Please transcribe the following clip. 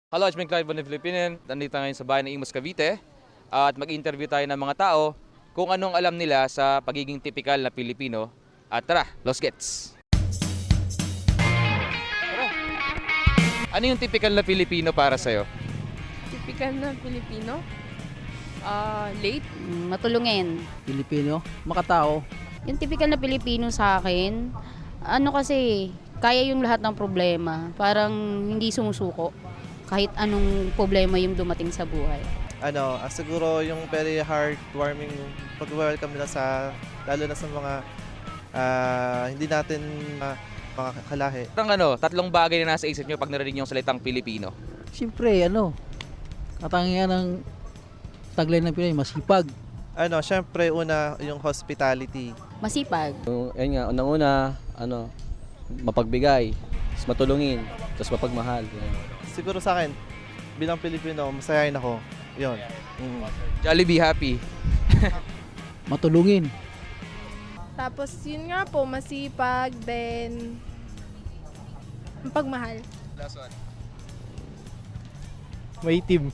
Hello, it's me Clive von the Philippines. Nandito ngayon sa bayan ng Imus, Cavite. At mag-interview tayo ng mga tao kung anong alam nila sa pagiging tipikal na Pilipino. At tara, los gets! Tara. Ano yung tipikal na Pilipino para sa'yo? Typical na Pilipino? Late? Matulungin. Pilipino, makatao. Yung typical na Pilipino sa akin, ano kasi, kaya yung lahat ng problema. Parang hindi sumusuko. Kahit anong problema yung dumating sa buhay. Siguro yung very heartwarming pag-welcome nila lalo na sa mga hindi natin mga kalahi. Tatlong bagay na nasa isip nyo pag narinig yung salitang Pilipino. Siyempre, katangian ng tagline ng Pinoy, masipag. Syempre una yung hospitality. Masipag. Ayun nga, unang-una, mapagbigay, tapos matulungin, tapos mapagmahal. Yan. Siguro sa akin, bilang Pilipino, masayahin ako. Yun. Jollibee happy. Matulungin. Tapos yun nga po, masipag, then pagmahal. Last one. Maitim.